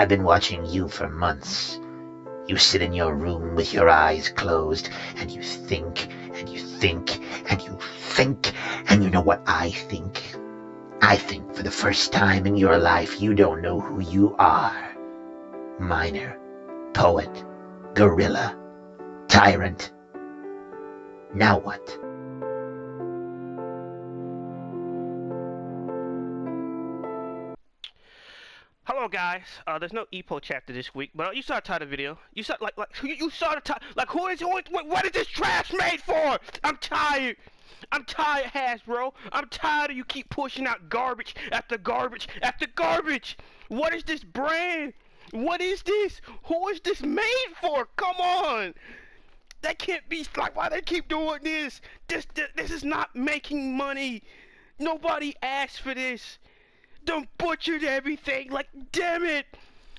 I've been watching you for months. You sit in your room with your eyes closed, and you think, and you think, and you think, and you know what I think? I think for the first time in your life you don't know who you are. Miner, poet, gorilla, tyrant. Now what? Hello guys, there's no EPO chapter this week, but you saw the title video. You saw you saw the title. Like what is this trash made for? I'm tired. I'm tired, Hasbro. I'm tired of you keep pushing out garbage after garbage after garbage. What is this brand? What is this? Who is this made for? Come on. That can't be like why they keep doing this. This is not making money. Nobody asked for this. Done butchered everything, like damn it!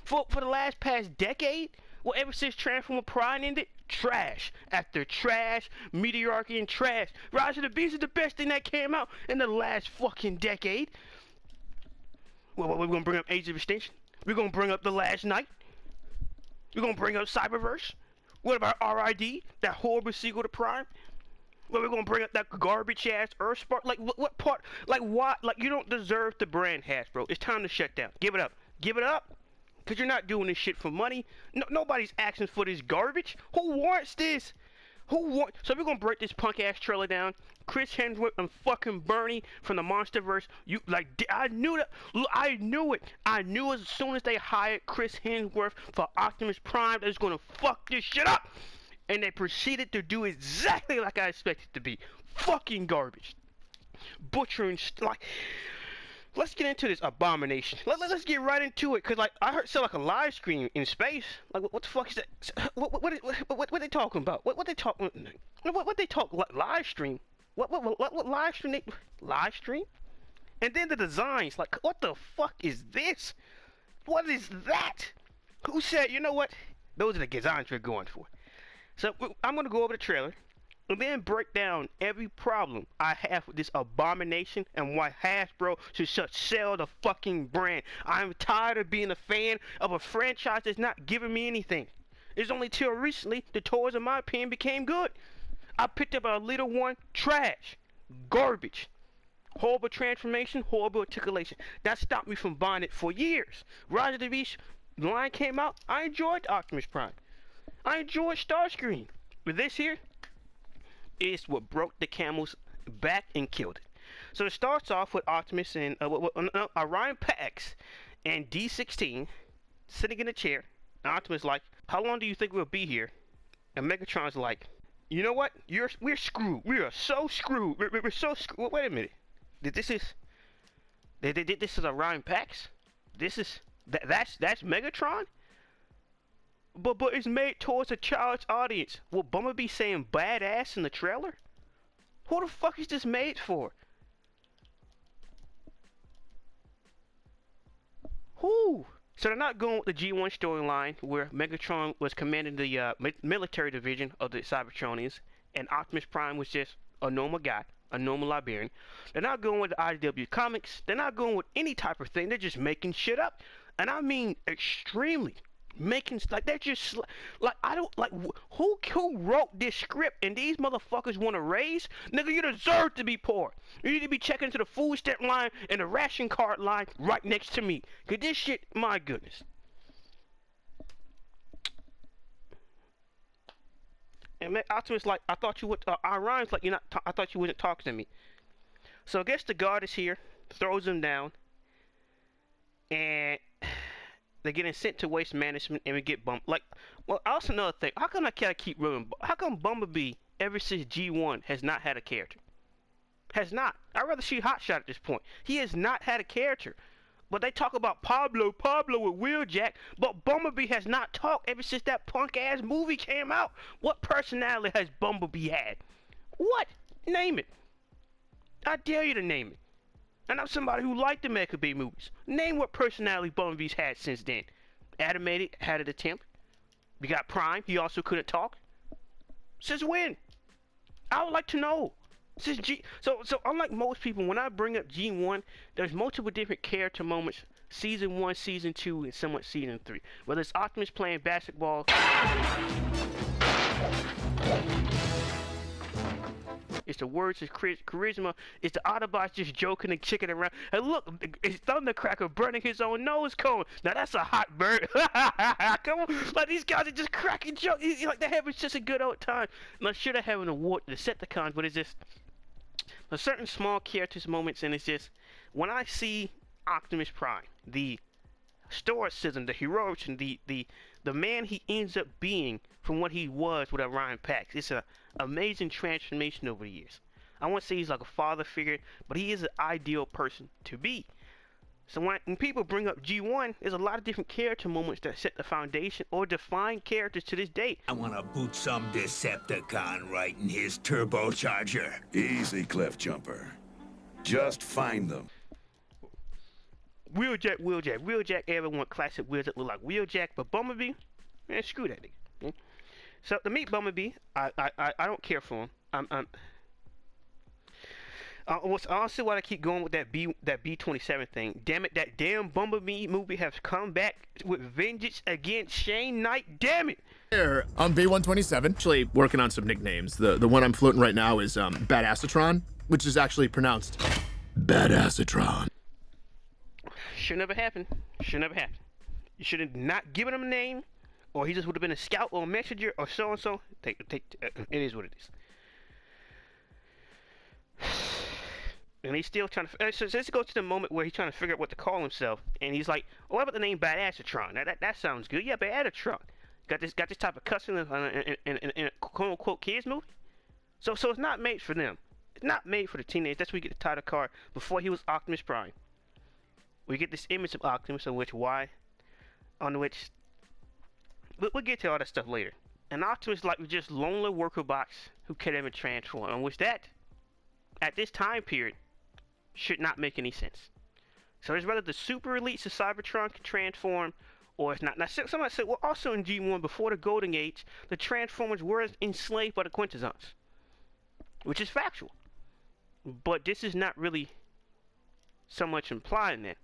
For the last past decade, well ever since Transformer Prime ended, trash after trash, mediocrity and trash. Rise of the Beast is the best thing that came out in the last fucking decade. Well, we're gonna bring up Age of Extinction. We're gonna bring up The Last Night. We're gonna bring up Cyberverse. What about RID, that horrible sequel to Prime? Well, we're gonna bring up that garbage ass Earthspark. Like, what part? Like, why? Like, you don't deserve the brand, Hasbro. It's time to shut down. Give it up. Give it up. Cause you're not doing this shit for money. No, nobody's asking for this garbage. Who wants this? Who wants? So we're gonna break this punk ass trailer down. Chris Hemsworth and fucking Bernie from the MonsterVerse. You like? I knew that. I knew it. I knew as soon as they hired Chris Hemsworth for Optimus Prime, they was gonna fuck this shit up. And they proceeded to do exactly like I expected it to be. Fucking garbage. Butchering, like... Let's get into this abomination. Let's get right into it, because, like, I heard so like a live stream in space. Like, what the fuck is that? What they talking about? What they talking... What they talk... Live stream? What live stream? Live stream? And then the designs, like, what the fuck is this? What is that? Who said, you know what? Those are the designs we're going for. So I'm going to go over the trailer and then break down every problem I have with this abomination and why Hasbro should sell the fucking brand. I'm tired of being a fan of a franchise that's not giving me anything. It's only till recently the toys, in my opinion, became good. I picked up a little one, trash, garbage, horrible transformation, horrible articulation. That stopped me from buying it for years. Rise of the Beast line came out, I enjoyed Optimus Prime. I enjoyed Starscream, but this here is what broke the camel's back and killed it. So it starts off with Optimus and Orion Pax and D16 sitting in a chair. And Optimus like, "How long do you think we'll be here?" And Megatron's like, "You know what? We're screwed. We are so screwed. We're so screwed." Wait a minute. This is Orion Pax. That's Megatron. But it's made towards a child's audience. Will Bumblebee saying badass in the trailer? Who the fuck is this made for? Who? So they're not going with the G1 storyline where Megatron was commanding the military division of the Cybertronians and Optimus Prime was just a normal guy, a normal Liberian. They're not going with the IDW comics. They're not going with any type of thing. They're just making shit up. And I mean extremely. Making like they're just like I don't like who wrote this script and these motherfuckers want to raise. Nigga, you deserve to be poor. You need to be checking into the food stamp line and the ration card line right next to me, cause this shit, my goodness. And Optimus like, I thought you would. Orion's like, you're not. I thought you wouldn't talk to me. So I guess the guard is here, throws him down, and they're getting sent to waste management, and we get bumped. Like, well, also another thing. How come I can't keep ruining? How come Bumblebee, ever since G1, has not had a character? Has not. I'd rather see Hotshot at this point. He has not had a character. But they talk about Pablo with Wheeljack, but Bumblebee has not talked ever since that punk-ass movie came out. What personality has Bumblebee had? What? Name it. I dare you to name it. And I'm somebody who liked the Mecha B movies. Name what personality Bumblebee's had since then. Animated, had an attempt. We got Prime, he also couldn't talk. Since when? I would like to know. Since so unlike most people, when I bring up G1, there's multiple different character moments Season 1, Season 2, and somewhat Season 3. Whether it's Optimus playing basketball, it's the words, it's charisma, it's the Autobots just joking and kicking around. And look, it's Thundercracker burning his own nose cone. Now that's a hot burn. Come on, like these guys are just cracking jokes. Like they're having just a good old time. And I should have had an award to Decepticons, but it's just a certain small characters moments, and it's just when I see Optimus Prime, the stoicism, the heroism, the man he ends up being from what he was with Orion Pax. It's an amazing transformation over the years. I won't say he's like a father figure, but he is an ideal person to be. So when people bring up G1, there's a lot of different character moments that set the foundation or define characters to this day. I want to boot some Decepticon right in his turbocharger. Easy, Cliff Jumper. Just find them. Wheeljack, everyone classic wheels that look like Wheeljack, but Bumblebee, man, screw that nigga. Okay? So to meet Bumblebee, I don't care for him. I don't see why I keep going with that B-27 thing. Damn it, that damn Bumblebee movie has come back with vengeance against Shane Knight. Damn it! Here, I'm B-127. Actually working on some nicknames. The one I'm floating right now is Badassatron, which is actually pronounced Badassatron. Should never happen. Should never happen. You should have not given him a name, or he just would have been a scout or a messenger or so and so. It is what it is. And he's still trying to. So let's go to the moment where he's trying to figure out what to call himself, and he's like, "Oh, what about the name Badassatron? That sounds good. Yeah, Badassatron. Got this type of cussing in a quote unquote kids movie. So it's not made for them. It's not made for the teenagers. That's where we get the title card. Before he was Optimus Prime, we get this image of Optimus, we'll get to all that stuff later. And Optimus like just lonely worker box who can't even transform, and which that at this time period should not make any sense. So it's whether the super elites of Cybertron can transform, or it's not. Now somebody said, well, also in G1 before the Golden Age, the Transformers were enslaved by the Quintessons, which is factual. But this is not really so much implying that.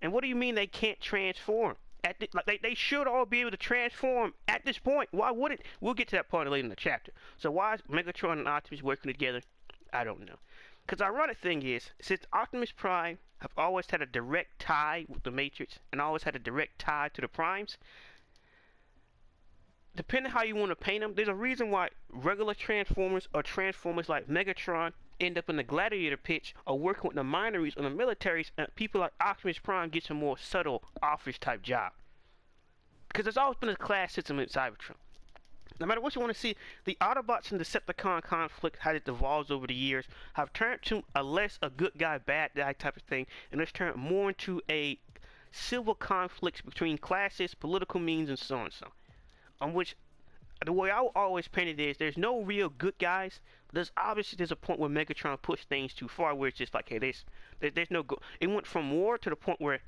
And what do you mean they can't transform? They should all be able to transform at this point. Why wouldn't? We'll get to that part later in the chapter. So why is Megatron and Optimus working together? I don't know. Because the ironic thing is, since Optimus Prime have always had a direct tie with the Matrix and always had a direct tie to the Primes, depending how you want to paint them, there's a reason why regular Transformers or Transformers like Megatron end up in the gladiator pitch or working with the minories or the militaries, and people like Optimus Prime gets a more subtle office type job. Because there's always been a class system in Cybertron. No matter what you want to see, the Autobots and Decepticon conflict, how it evolves over the years, have turned to a good guy, bad guy type of thing, and it's turned more into a civil conflicts between classes, political means, and so and so. On which, the way I always paint it is, there's no real good guys, but there's a point where Megatron pushed things too far, where it's just like, hey, there's no go. It went from war to the point where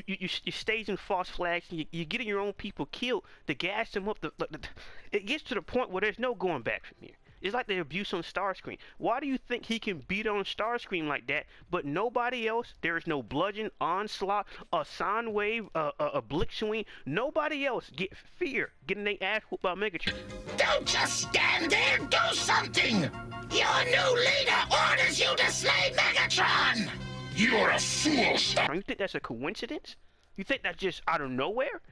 you staging false flags, and you're getting your own people killed to gas them up. It gets to the point where there's no going back from here. It's like the abuse on Starscream. Why do you think he can beat on Starscream like that, but nobody else? There is no bludgeon, onslaught, a sound wave, a blitzwing. Nobody else get fear getting their ass whooped by Megatron. Don't just stand there, do something! Your new leader orders you to slay Megatron! You're a fool, You think that's a coincidence? You think that's just out of nowhere?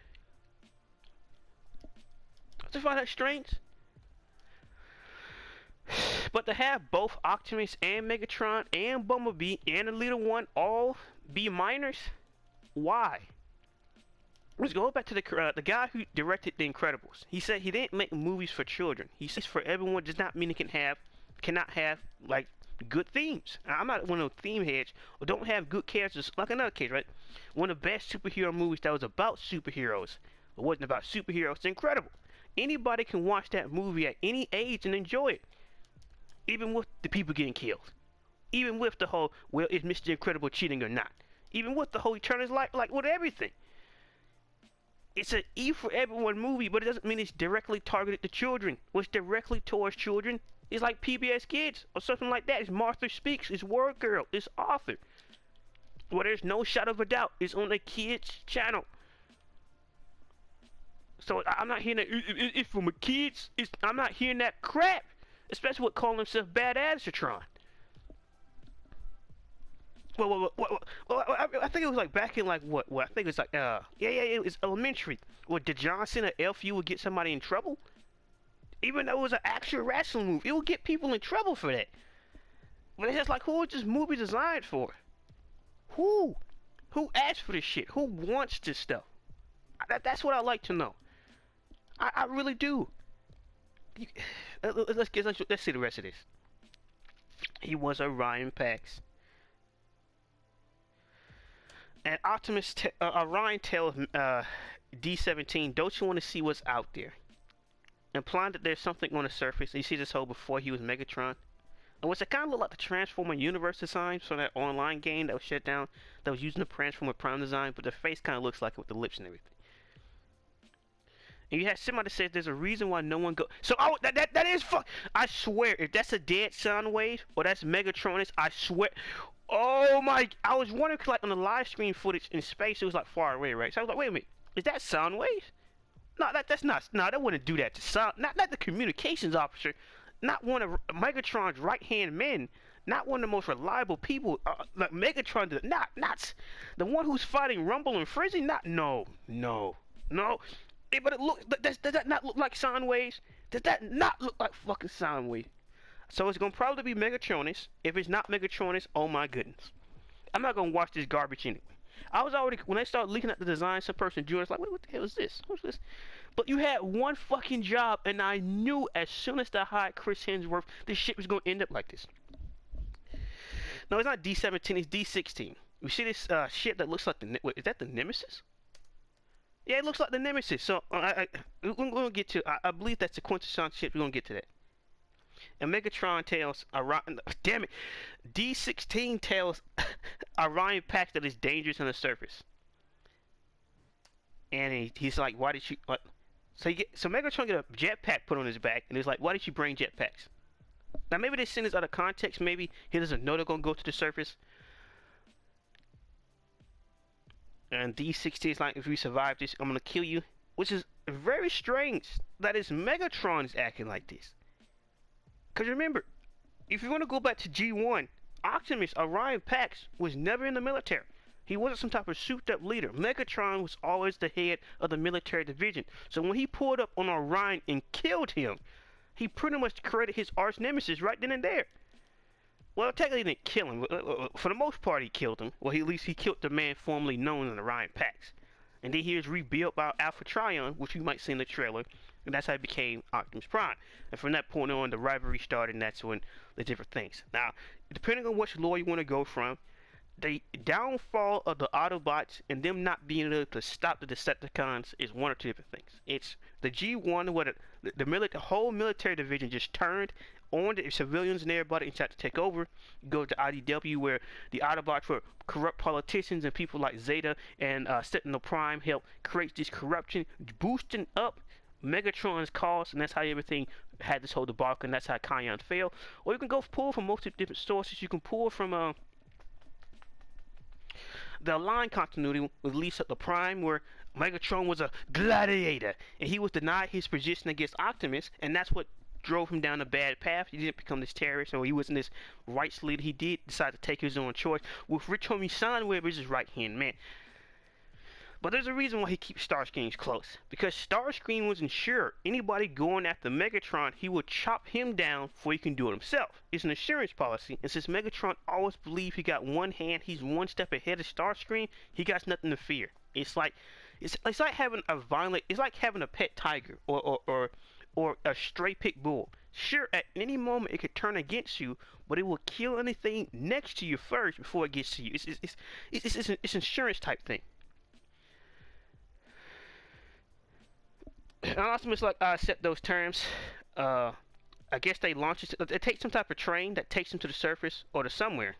I just find that strange. But to have both Optimus and Megatron and Bumblebee and the little one all be minors, why? Let's go back to the guy who directed The Incredibles. He said he didn't make movies for children. He says for everyone does not mean it cannot have like good themes. I'm not one of those theme heads or don't have good characters like another case, right? One of the best superhero movies that was about superheroes or wasn't about superheroes, it's incredible. Anybody can watch that movie at any age and enjoy it. Even with the people getting killed. Even with the whole, well, is Mr. Incredible cheating or not? Even with the whole Eternals, like with everything. It's an E for everyone movie, but it doesn't mean it's directly targeted to children. What's directly towards children is like PBS Kids or something like that. It's Martha Speaks, it's Word Girl, it's Author. Well, there's no shadow of a doubt. It's on the kids' channel. So I'm not hearing that. It's for my kids. I'm not hearing that crap. Especially with calling himself Badassatron. Well, I think it was like back in like what? I think it was like it was elementary. Where did Johnson or LFU would get somebody in trouble? Even though it was an actual wrestling move, it would get people in trouble for that. But it's just like, who was this movie designed for? Who? Who asked for this shit? Who wants this stuff? That's what I like to know. I really do. Let's see the rest of this. He was Orion Pax. And Orion tells D17, don't you want to see what's out there? Implying that there's something on the surface. You see this whole before he was Megatron. And which it kind of looked like the Transformer Universe design from that online game that was shut down, that was using the Transformer Prime design, but the face kind of looks like it with the lips and everything. And you had somebody say there's a reason why no one go. So that is fuck. I swear, if that's a dead sound wave or that's Megatronus, I swear. Oh my! I was wondering, cause like on the live stream footage in space, it was like far away, right? So I was like, wait a minute, is that sound wave? No, that's not. No, they wouldn't do that to sound. Not the communications officer. Not one of Megatron's right-hand men. Not one of the most reliable people. Like Megatron. Not the one who's fighting Rumble and Frizzy. No. But it look. Does that not look like sound waves? Does that not look like fucking sound waves? So it's gonna probably be Megatronus. If it's not Megatronus, oh my goodness, I'm not gonna watch this garbage anyway. I was already, when they started leaking at the design, some person drew it. It's like, what the hell is this? What's this? But you had one fucking job, and I knew as soon as they hired Chris Hemsworth, this shit was gonna end up like this. No, it's not D17. It's D16. You see this shit that looks like the. Wait, is that the Nemesis? Yeah, it looks like the Nemesis. So we're gonna get to. I believe that's the quintessential shit. We're gonna get to that. And Megatron tells Orion, damn it, D16 tells Orion Pax that it's dangerous on the surface. And he's like, why did you? So Megatron get a jetpack put on his back, and he's like, why did you bring jetpacks? Now maybe they send this out of context. Maybe he doesn't know they're gonna go to the surface. And D16 is like, if we survive this, I'm gonna kill you, which is very strange. That is Megatron is acting like this. Because remember, if you want to go back to G1, Optimus, Orion Pax, was never in the military. He wasn't some type of souped-up leader. Megatron was always the head of the military division. So when he pulled up on Orion and killed him, he pretty much created his arch nemesis right then and there. Well, technically he didn't kill him. For the most part, he killed him. Well, at least he killed the man formerly known as Orion Pax. And then he was rebuilt by Alpha Trion, which you might see in the trailer. And that's how he became Optimus Prime. And from that point on, the rivalry started, and that's when the different things. Now, depending on which lore you want to go from, the downfall of the Autobots and them not being able to stop the Decepticons is one or two different things. It's the G1 where the whole military division just turned on the civilians and everybody and tried to take over. You go to IDW where the Autobots were corrupt politicians and people like Zeta and Sentinel Prime helped create this corruption, boosting up Megatron's cost, and that's how everything had this whole debacle, and that's how Kion fell. Or you can go pull from multiple different sources. You can pull from the line continuity with Lisa the Prime, where Megatron was a gladiator, and he was denied his position against Optimus, and that's what drove him down a bad path. He didn't become this terrorist, or he wasn't this rights leader. He did decide to take his own choice, with Rich Homie Soundwave as his right-hand man. But there's a reason why he keeps Starscream close. Because Starscream wasn't sure anybody going after Megatron, he would chop him down before he can do it himself. It's an insurance policy, and since Megatron always believed he got one hand, he's one step ahead of Starscream, he got nothing to fear. It's like having a violent, it's like having a pet tiger or a stray pit bull. Sure, at any moment it could turn against you, but it will kill anything next to you first before it gets to you. It's an insurance type thing. Optimus accept those terms. I guess they launch it. They take some type of train that takes them to the surface or to somewhere,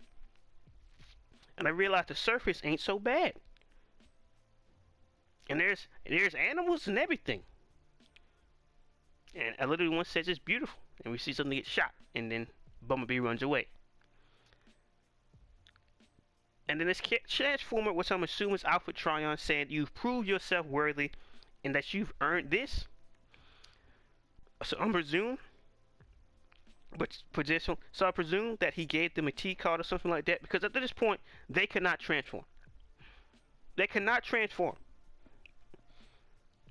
and I realize the surface ain't so bad. And there's animals and everything. And a little one says it's beautiful, and we see something get shot, and then Bumblebee runs away. And then this Transformer, which I'm assuming is Alpha Trion, saying you've proved yourself worthy and that you've earned this. So I'm presume, so I presume that he gave them a T card or something like that, because up to this point they cannot transform. They cannot transform.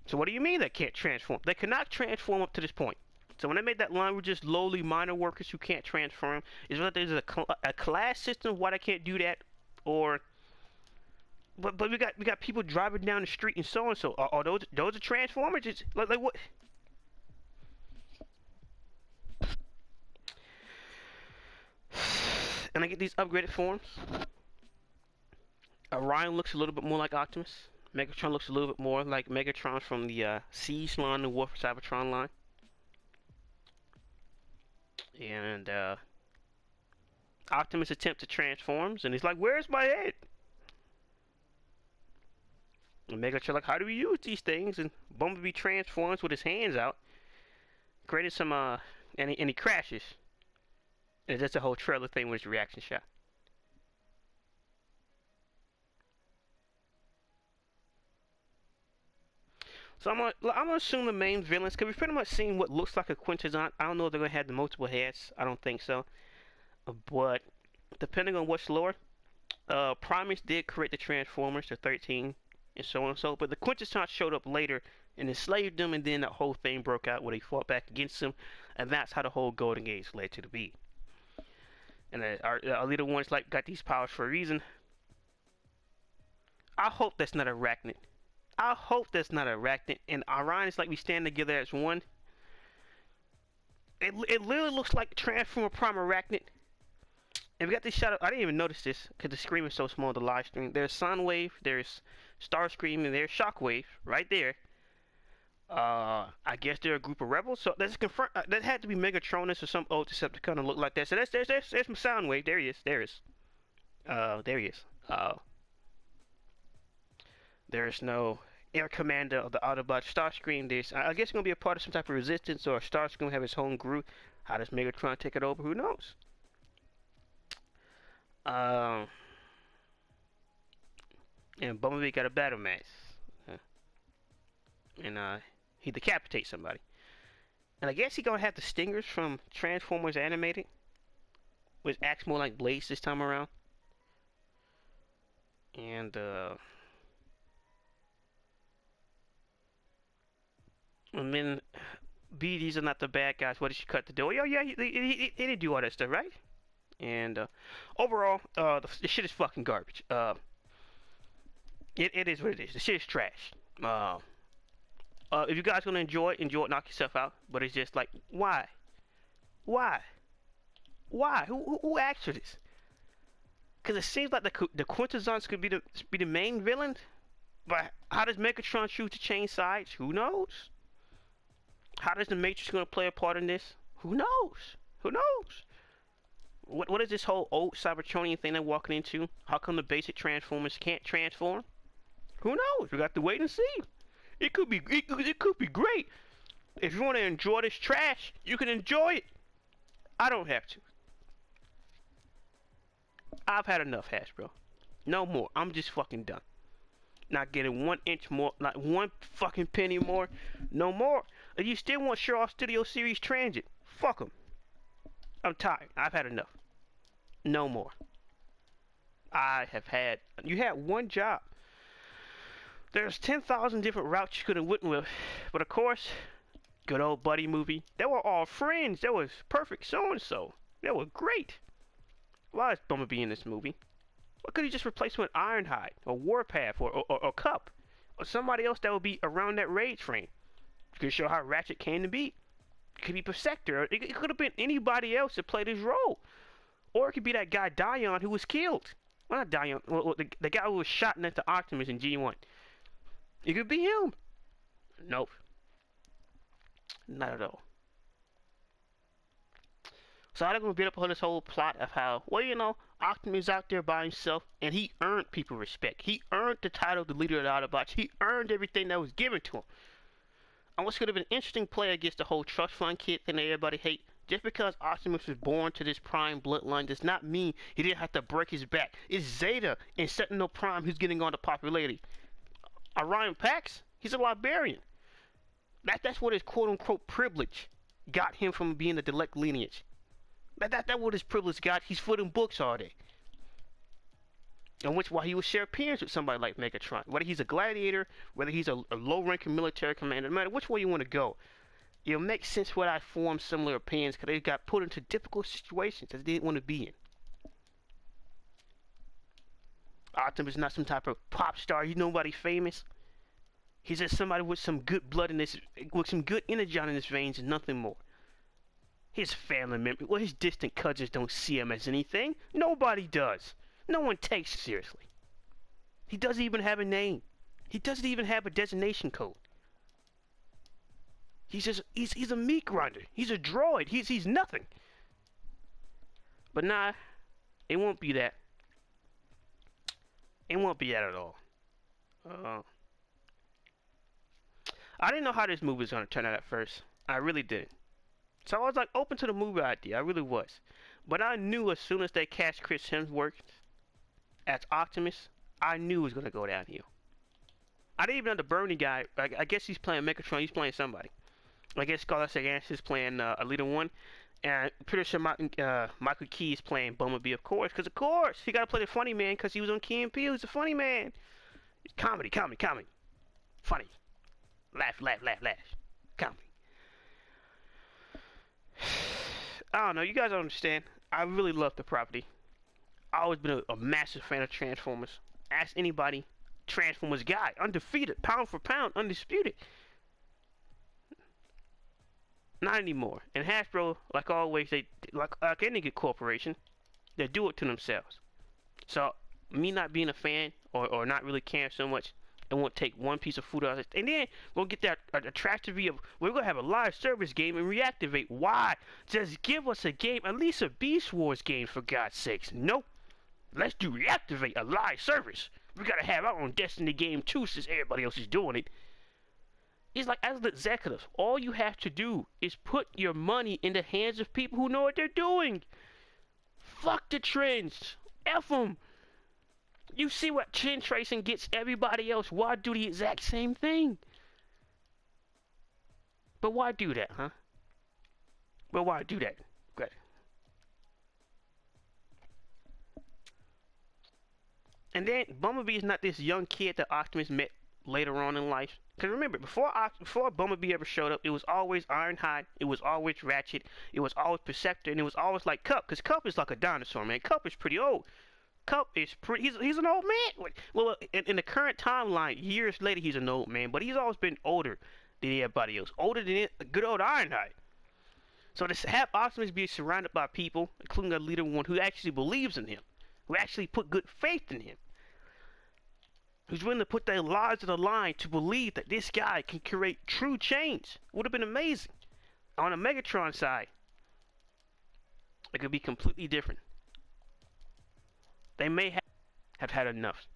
So what do you mean they can't transform? They cannot transform up to this point. So when they made that line, we're just lowly minor workers who can't transform. Is whether there's a class system why they can't do that, or but we got people driving down the street and so and so. Are those are transformers? It's like what? And I get these upgraded forms. Orion looks a little bit more like Optimus. Megatron looks a little bit more like Megatron from the Siege line, the War for Cybertron line. And Optimus attempts to transforms, and he's like, "Where's my head?" And Megatron like, "How do we use these things?" And Bumblebee transforms with his hands out, created some and he crashes. And that's the whole trailer thing with his reaction shot. So I'm gonna assume the main villains, because we've pretty much seen what looks like a Quintessant. I don't know if they're gonna have the multiple heads. I don't think so. But depending on what's lower, Primus did create the Transformers to 13 and so on and so. But the Quintessant showed up later and enslaved them, and then that whole thing broke out where they fought back against them, and that's how the whole Golden Age led to the be. And our little ones like got these powers for a reason. I hope that's not Arachnid. I hope that's not Arachnid. And Orion is like we stand together as one. It literally looks like Transformer Prime Arachnid. And we got this shot of, I didn't even notice this because the screen is so small, the live stream. There's Soundwave, there's Starscream, and there's Shockwave right there. I guess they're a group of rebels. So that's confirm. That had to be Megatronus or some old Decepticon to look like that. So there's my Soundwave. There he is. There he is. There he is. There is no Air Commander of the Autobot. Starscream. This I guess it's gonna be a part of some type of resistance, or Starscream will have his own group. How does Megatron take it over? Who knows? And Bumblebee got a battle mask. And he decapitates somebody. And I guess he gonna have the stingers from Transformers Animated, which acts more like blades this time around. And then these are not the bad guys. What did she cut the door? Oh yeah, he didn't do all that stuff, right? And overall, the shit is fucking garbage. It is what it is. The shit is trash. If you guys gonna enjoy it, knock yourself out. But it's just like, why? Who asked for this? Because it seems like the Quintessants could be the main villain. But how does Megatron choose to change sides? Who knows? How does the Matrix gonna play a part in this? Who knows? Who knows? What is this whole old Cybertronian thing they're walking into? How come the basic Transformers can't transform? Who knows? We got to wait and see. It could be great. If you want to enjoy this trash, you can enjoy it. I don't have to. I've had enough, Hasbro. No more. I'm just fucking done. Not getting 1 inch more, not one fucking penny more. No more. If you still want Show Off Studio Series Transit, fuck them. I'm tired. I've had enough. No more. I have had. You had one job. There's 10,000 different routes you could have went with, but of course, good old buddy movie. They were all friends. That was perfect so and so. They were great. Why is Bumblebee in this movie? Why could he just replace him with Ironhide or Warpath or Cup or somebody else that would be around that rage frame? You could show how Ratchet came to be. It could be Perfector. It could have been anybody else that played his role. Or it could be that guy Dion who was killed. Well, not Dion. Well, the guy who was shot next to Optimus in G1. It could be him. Nope. Not at all. So I'm going to build up on this whole plot of how, well, you know, Optimus is out there by himself, and he earned people respect. He earned the title of the leader of the Autobots. He earned everything that was given to him. And what's going to be an interesting play against the whole trust fund kid thing that everybody hate. Just because Optimus was born to this Prime bloodline does not mean he didn't have to break his back. It's Zeta and Sentinel Prime who's getting on the popularity. Orion Pax, he's a librarian. That's what his quote-unquote privilege got him from being a direct lineage. That's what his privilege got. He's footing books all day. And which why he would share appearance with somebody like Megatron. Whether he's a gladiator, whether he's a low-ranking military commander, no matter which way you want to go, it'll make sense why I formed similar opinions, because they got put into difficult situations that they didn't want to be in. Optimus is not some type of pop star. He's nobody famous. He's just somebody with some good blood in his, with some good energy in his veins and nothing more. His family member, well, his distant cousins don't see him as anything. Nobody does. No one takes him seriously. He doesn't even have a name. He doesn't even have a designation code. He's a meat grinder. He's a droid. He's nothing. But nah, it won't be that. It won't be that at all. I didn't know how this movie was gonna turn out at first. I really did. So I was like open to the movie idea. I really was. But I knew as soon as they cast Chris Hemsworth as Optimus, I knew it was gonna go downhill. I didn't even know the Bernie guy. I guess he's playing Megatron. He's playing somebody. I guess Scarlett Johansson is playing Leader One, and I'm pretty sure Michael Key is playing Bumblebee, of course. Because of course he gotta play the funny man because he was on Key and Peele. He's a funny man. Comedy. Funny. Laugh. Comedy. I don't know. You guys don't understand. I really love the property. I've always been a massive fan of Transformers. Ask anybody. Transformers guy. Undefeated. Pound for pound. Undisputed. Not anymore. And Hasbro, like always, they like any good corporation, they do it to themselves. So me not being a fan or not really caring so much, it won't take one piece of food out of it. And then we'll get that attractivity of we're gonna have a live service game and reactivate. Why? Just give us a game, at least a Beast Wars game, for God's sakes. Nope. Let's do reactivate a live service. We gotta have our own Destiny game too, since everybody else is doing it. It's like, as an executive, all you have to do is put your money in the hands of people who know what they're doing. Fuck the trends. F them. You see what trend tracing gets everybody else. Why do the exact same thing? But why do that, huh? But why do that? Good. And then Bumblebee is not this young kid that Optimus met later on in life. Because remember, before Bumblebee ever showed up, it was always Ironhide, it was always Ratchet, it was always Perceptor, and it was always like Cup. Because Cup is like a dinosaur, man. Cup is pretty old. Cup is pretty. He's an old man. Well, in the current timeline, years later, he's an old man, but he's always been older than everybody else. Older than good old Ironhide. So to have Optimus be surrounded by people, including a Leader One who actually believes in him, who actually put good faith in him, who's willing to put their lives on the line to believe that this guy can create true change, would have been amazing. On the Megatron side, it could be completely different. They may have had enough.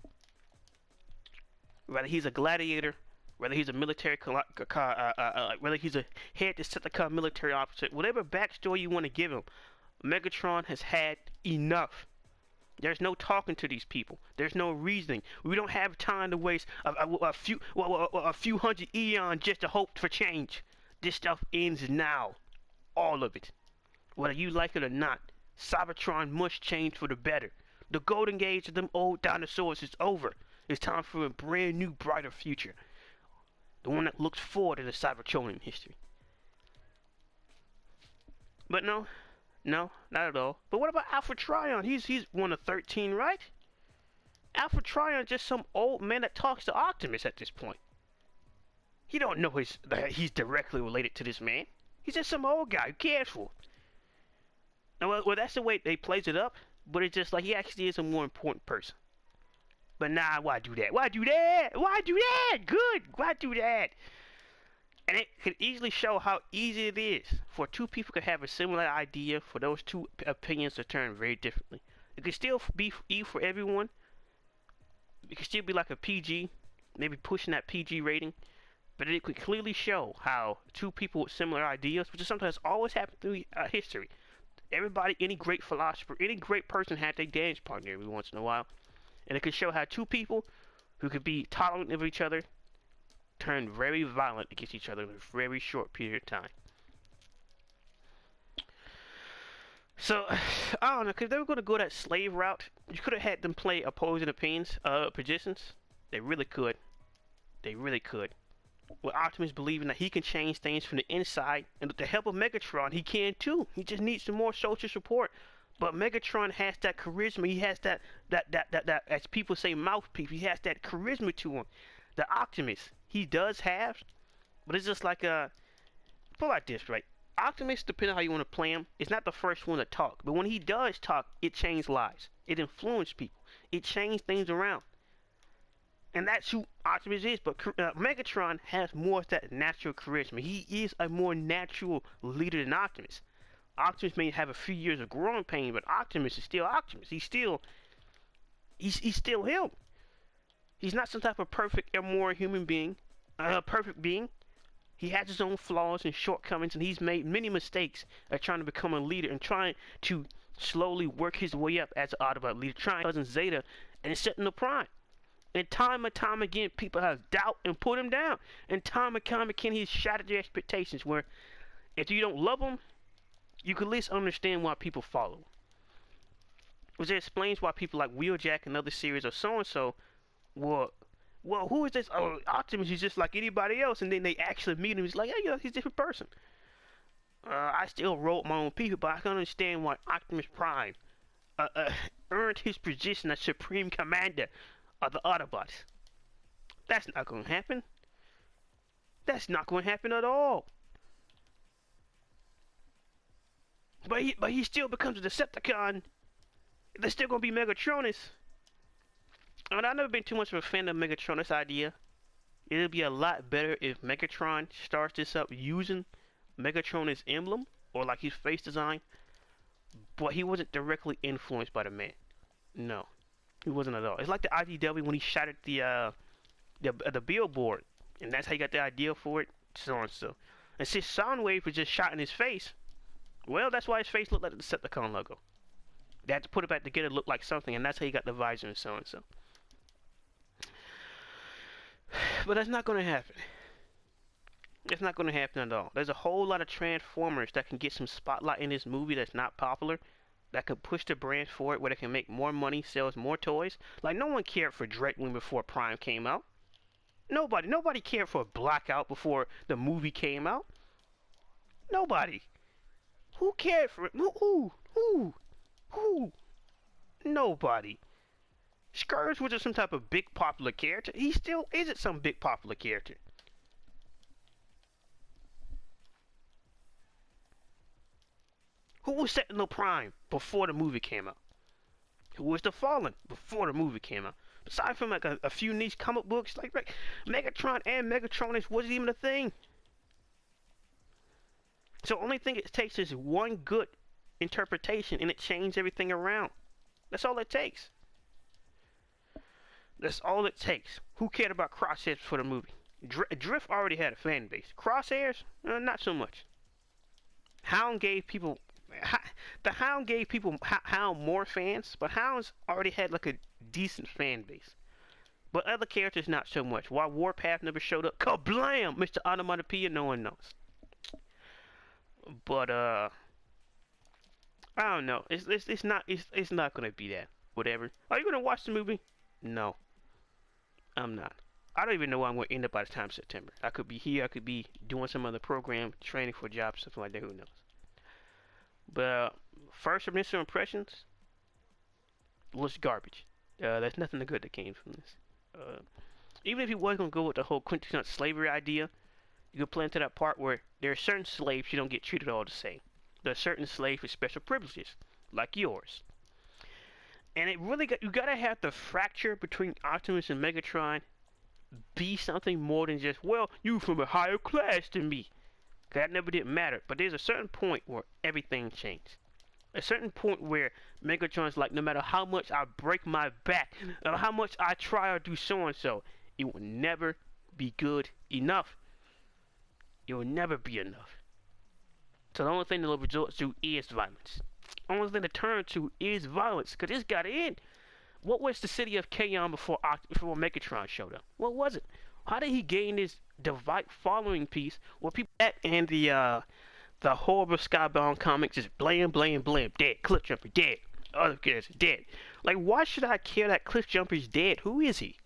Whether he's a gladiator, whether he's a military, whether he's a head Decepticon military officer, whatever backstory you want to give him, Megatron has had enough. There's no talking to these people. There's no reasoning. We don't have time to waste a few hundred eons just to hope for change. This stuff ends now. All of it. Whether you like it or not, Cybertron must change for the better. The golden age of them old dinosaurs is over. It's time for a brand new, brighter future. The one that looks forward to the Cybertronian history. But no, not at all. But what about Alpha Trion? He's one of 13, right? Alpha Trion just some old man that talks to Optimus at this point. He don't know he's directly related to this man. He's just some old guy. Who cares for? Well, that's the way they plays it up. But it's just like he actually is a more important person. But nah, why do that? Why do that? Why do that? Good. Why do that? And it could easily show how easy it is for two people to have a similar idea, for those two opinions to turn very differently. It could still be E for everyone. It could still be like a PG, maybe pushing that PG rating. but it could clearly show how two people with similar ideas, which is sometimes always happen through history. Everybody, any great philosopher, any great person had their dance partner every once in a while. And it could show how two people who could be tolerant of each other turn very violent against each other in a very short period of time. So, I don't know, because they were going to go that slave route. You could have had them play opposing opinions, positions. They really could. They really could. With Optimus believing that he can change things from the inside, and with the help of Megatron, he can too. He just needs some more social support. But Megatron has that charisma. He has that as people say, mouthpiece. He has that charisma to him. The Optimus, he does have, but it's just like put like this, right? Optimus, depending on how you want to play him, is not the first one to talk. But when he does talk, it changed lives. It influenced people. It changed things around. And that's who Optimus is. But Megatron has more of that natural charisma. He is a more natural leader than Optimus. Optimus may have a few years of growing pain, but Optimus is still Optimus. He's still him. He's not some type of perfect, immoral human being, perfect being. He has his own flaws and shortcomings, and he's made many mistakes at trying to become a leader and trying to slowly work his way up as an Autobot leader, trying cousin Zeta and setting the Prime. And time again, people have doubt and put him down. And time again, he's shattered their expectations. Where if you don't love him, you can at least understand why people follow. Which explains why people like Wheeljack and other series or so-and-so, well, who is this? Oh, Optimus is just like anybody else. And then they actually meet him. He's like, yeah, he's a different person. I still wrote my own people, but I can understand why Optimus Prime earned his position as Supreme Commander of the Autobots. That's not going to happen. That's not going to happen at all. But he still becomes a Decepticon. There's still going to be Megatronus. And I've never been too much of a fan of Megatronus idea. It'll be a lot better if Megatron starts this up using Megatronus emblem or like his face design. But he wasn't directly influenced by the man. No. He wasn't at all. It's like the IDW when he shattered the billboard, and that's how he got the idea for it, so and so. And since Soundwave was just shot in his face, well, that's why his face looked like the Decepticon logo. They had to put it back together to look like something, and that's how he got the visor and so and so. But that's not going to happen. It's not going to happen at all. There's a whole lot of Transformers that can get some spotlight in this movie that's not popular, that could push the brand forward, where they can make more money, sells more toys. Like, no one cared for Dreadwing before Prime came out. Nobody cared for Blackout before the movie came out. Nobody. Who cared for it? Who? Nobody. Scourge wasn't some type of big popular character. He still isn't some big popular character. Who was Sentinel Prime before the movie came out? Who was the Fallen before the movie came out? Aside from like a few niche comic books, like Megatron and Megatronus wasn't even a thing. So the only thing it takes is one good interpretation and it changed everything around. That's all it takes. That's all it takes. Who cared about Crosshairs for the movie? Drift already had a fan base. Crosshairs, not so much. Hound gave people... The Hound gave people Hound more fans, but Hound's already had like a decent fan base. But other characters not so much. Why Warpath never showed up? Kablam! Mr. Onomatopoeia, no one knows. But I don't know. It's not gonna be that. Whatever. Are you gonna watch the movie? No. I'm not. I don't even know where I'm gonna end up by the time September. I could be here, I could be doing some other program, training for a job, something like that, who knows. But first initial impressions looks garbage. There's nothing good that came from this. Even if you was gonna go with the whole quintessential slavery idea, you could play into that part where there are certain slaves you don't get treated all the same. There are certain slaves with special privileges, like yours. And it really you gotta have the fracture between Optimus and Megatron be something more than just, well, you from a higher class than me. That never did matter. But there's a certain point where everything changed. A certain point where Megatron's like, no matter how much I break my back, or how much I try or do so and so, it will never be good enough. It will never be enough. So the only thing they'll resort to is violence. The only thing to turn to is violence, because it's got to end. What was the city of Kaon before Megatron showed up? What was it? How did he gain this devout following piece where people that and the horrible Skybound comics is blam, blam, blam, dead, Cliffjumper dead, other characters dead. Like, why should I care that Cliffjumper's dead? Who is he?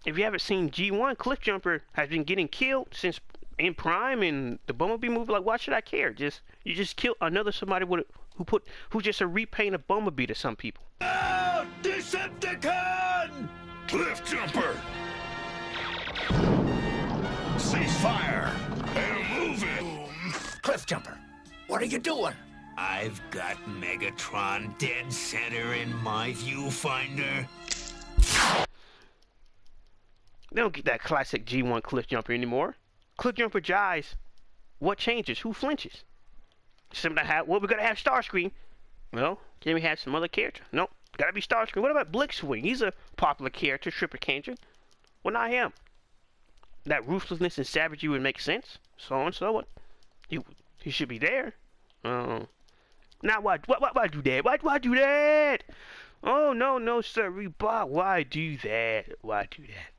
If you haven't seen G1, Cliffjumper has been getting killed since in Prime and the Bumblebee movie. Like, why should I care? You just killed another somebody who's just a repaint of Bumblebee to some people. Out, Decepticon! Cliffjumper! Cease fire! And move it! Cliffjumper, what are you doing? I've got Megatron dead center in my viewfinder. They don't get that classic G1 Cliffjumper anymore. Cliffjumper dies. What changes? Who flinches? Well, we're gonna have Starscream. Well, can we have some other character? Nope, gotta be Starscream. What about Blitzwing? He's a popular character, Stripper Canyon. Well, not him. That ruthlessness and savagery would make sense. So and so what? He should be there. Now why do that? Why do that? Oh no, sir, Bob. Why do that? Why do that?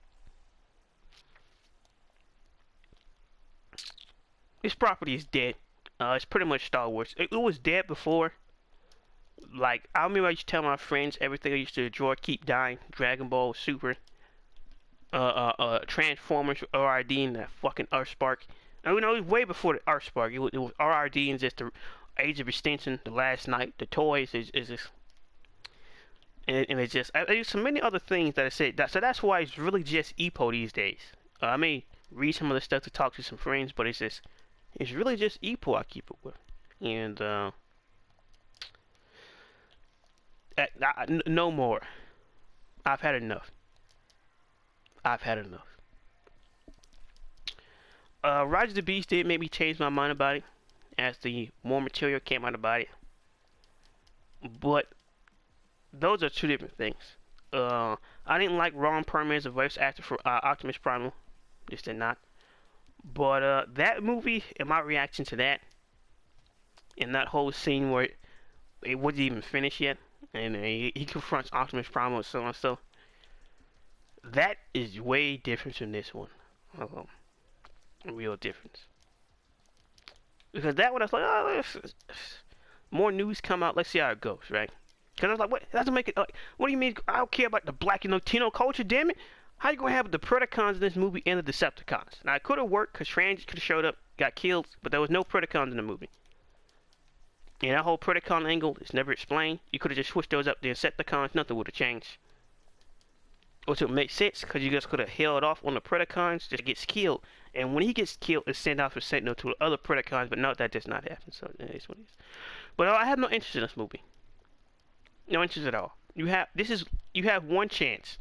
This property is dead. It's pretty much Star Wars. It was dead before. Like, I remember I used to tell my friends everything I used to enjoy keep dying. Dragon Ball Super, Transformers, RID, and that fucking Earthspark. And, you know, it was way before the Earthspark. It was RID and just the Age of Extinction, the Last Night, the toys is just, and it's just there's so many other things that I said. So that's why it's really just EPO these days. I may read some of the stuff to talk to some friends, but it's really just EPO I keep it with. And no more. I've had enough. Rise of the Beast did make me change my mind about it as the more material came out about it. But those are two different things. I didn't like Ron Perlman as a voice actor for Optimus Prime. Just did not. But that movie and my reaction to that, and that whole scene where it wasn't even finished yet, and he confronts Optimus Prime or so and so, that is way different from this one. Real difference. Because that one I was like, oh, more news come out, let's see how it goes, right? Because I was like, what? That doesn't make it, like, what do you mean? I don't care about the black and Latino culture, damn it. How you gonna have the Predacons in this movie and the Decepticons? Now, it could have worked because Trans could have showed up, got killed, but there was no Predacons in the movie. And that whole Predacon angle is never explained. You could have just switched those up to Decepticons, nothing would have changed. Which would make sense because you just could have held off on the Predacons, just gets killed. And when he gets killed, it's sent out for Sentinel to the other Predacons, but no, that does not happen. So it is what it is. But I have no interest in this movie. No interest at all. You have one chance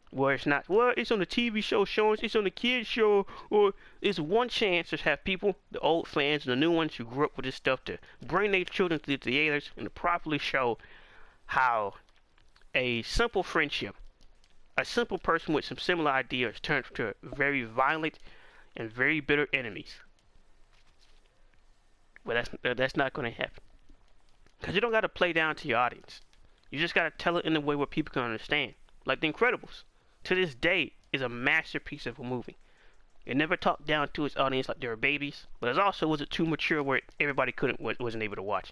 where it's not, well, it's on the TV show showing, it's on the kids show, or it's one chance to have people, the old fans and the new ones who grew up with this stuff, to bring their children to the theaters and to properly show how a simple friendship, a simple person with some similar ideas turns to very violent and very bitter enemies. But that's not going to happen. Because you don't got to play down to your audience. You just got to tell it in a way where people can understand. Like The Incredibles, to this day, is a masterpiece of a movie. It never talked down to its audience like they were babies, but it also wasn't too mature where everybody wasn't able to watch.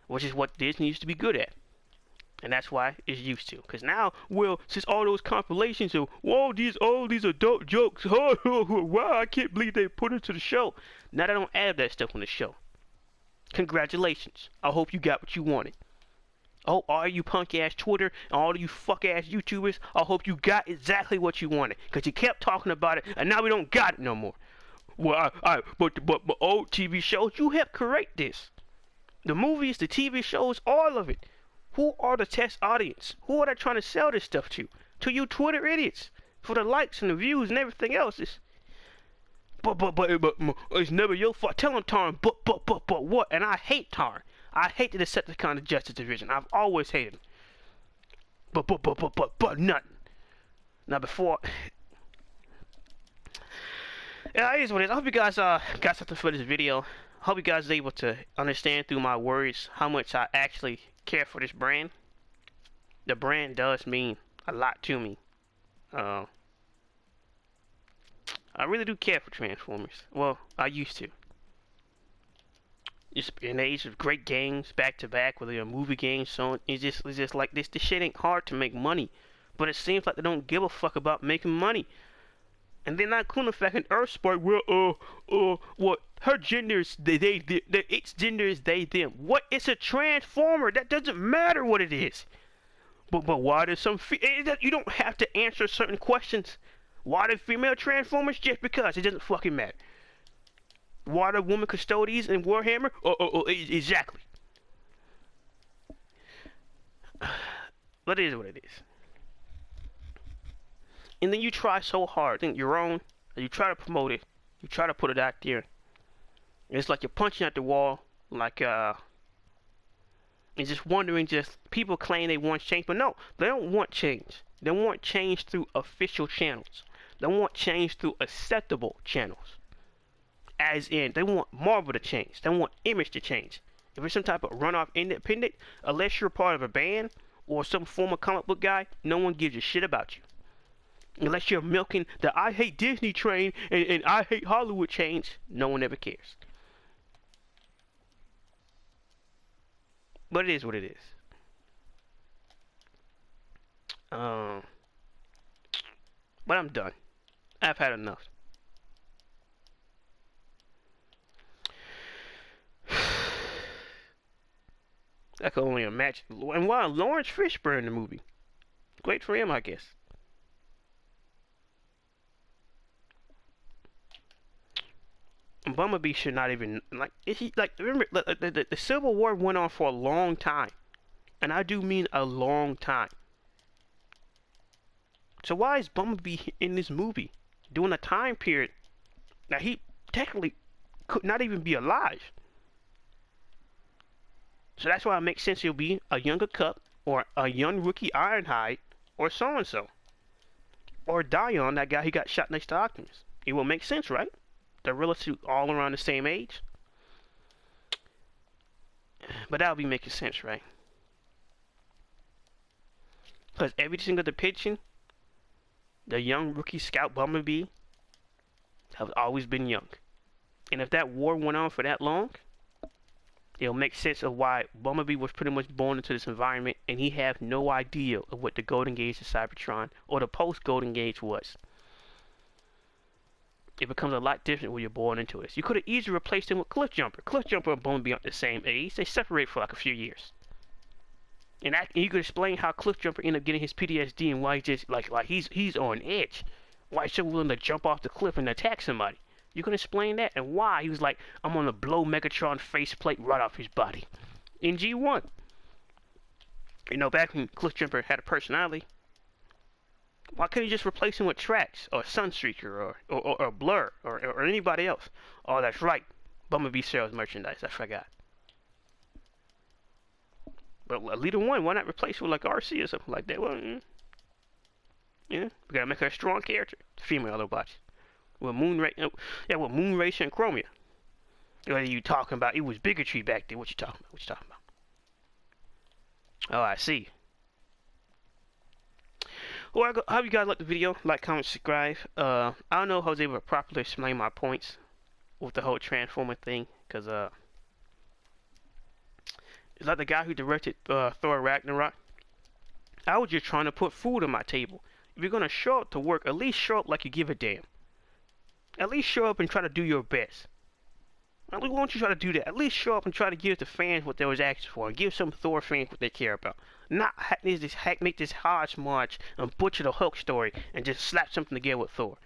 Which is what Disney used to be good at. And that's why it's used to. Because now, well, since all those compilations of, whoa, all these adult jokes, wow, I can't believe they put it to the show. Now they don't add that stuff on the show. Congratulations. I hope you got what you wanted. Oh, all you punk ass Twitter and all you fuck ass YouTubers, I hope you got exactly what you wanted. Because you kept talking about it and now we don't got it no more. Well, but old TV shows, you helped create this. The movies, the TV shows, all of it. Who are the test audience? Who are they trying to sell this stuff to? To you Twitter idiots. For the likes and the views and everything else. But it's never your fault. Tell them, Tarn, but what? And I hate Tarn. I hate the Decepticon of Justice Division. I've always hated him. But nothing. Now before... Yeah, it is what it is. I hope you guys got something for this video. I hope you guys are able to understand through my words how much I actually care for this brand. The brand does mean a lot to me. I really do care for Transformers. Well, I used to. Just in the age of great games, back to back, whether they're movie games, so on, it's just like this. This shit ain't hard to make money, but it seems like they don't give a fuck about making money. And they're not cool in the fact in Earthspark, well, what? Her gender is its gender is they, them. What? It's a Transformer. That doesn't matter what it is. But why does some you don't have to answer certain questions. Why do female Transformers? Just because it doesn't fucking matter. Why do women custodians in Warhammer? Exactly. But it is what it is. And then you try so hard, think you're own, and you try to promote it, you try to put it out there. It's like you're punching at the wall, like and just wondering, just people claim they want change, but no, they don't want change. They want change through official channels. They want change through acceptable channels. As in, they want Marvel to change. They want Image to change. If it's some type of runoff independent, unless you're part of a band or some former comic book guy, no one gives a shit about you. Unless you're milking the I hate Disney train and I hate Hollywood change, no one ever cares. But it is what it is. But I'm done. I've had enough. I can only imagine. And wow, Lawrence Fishburne in the movie. Great for him, I guess. Bumblebee should not even remember the Civil War went on for a long time, and I do mean a long time. So why is Bumblebee in this movie during a time period that he technically could not even be alive? So that's why it makes sense he'll be a younger Cup or a young rookie Ironhide or so and so, or Dion, that guy who got shot next to Optimus. It will make sense, right? They're relatively all around the same age. But that would be making sense, right? Because every single depiction, the young rookie Scout Bumblebee has always been young. And if that war went on for that long, it'll make sense of why Bumblebee was pretty much born into this environment and he had no idea of what the Golden Age of Cybertron or the post-Golden Age was. It becomes a lot different when you're born into it. You could have easily replaced him with Cliffjumper. Cliffjumper and Bumblebee aren't the same age. They separate for like a few years. And you could explain how Cliffjumper ended up getting his PTSD and why he just like he's on edge. Why he's so willing to jump off the cliff and attack somebody. You can explain that and why he was like, I'm gonna blow Megatron faceplate right off his body. In G1. You know, back when Cliffjumper had a personality, why couldn't you just replace him with Trax or Sunstreaker or Blur or anybody else? Oh, that's right. Bumblebee sells merchandise. I forgot. But Leader 1, why not replace her with like RC or something like that? Well, yeah, we gotta make her a strong character. Female Autobots. With Moonracer and Chromia. What are you talking about? It was bigotry back there. What you talking about? What you talking about? Oh, I see. Well, I hope you guys liked the video. Like, comment, subscribe. I don't know if I was able to properly explain my points with the whole Transformer thing, because it's like the guy who directed Thor Ragnarok. I was just trying to put food on my table. If you're gonna show up to work, at least show up like you give a damn. At least show up and try to do your best. Why don't you try to do that? At least show up and try to give the fans what they was asking for, and give some Thor fans what they care about. Not make this hodgepodge and butcher the Hulk story and just slap something together with Thor.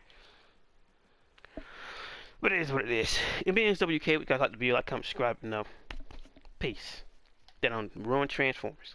But it is what it is. In being WK, we guys like the video, like, comment, subscribe, and peace. Then on Ruin Transformers.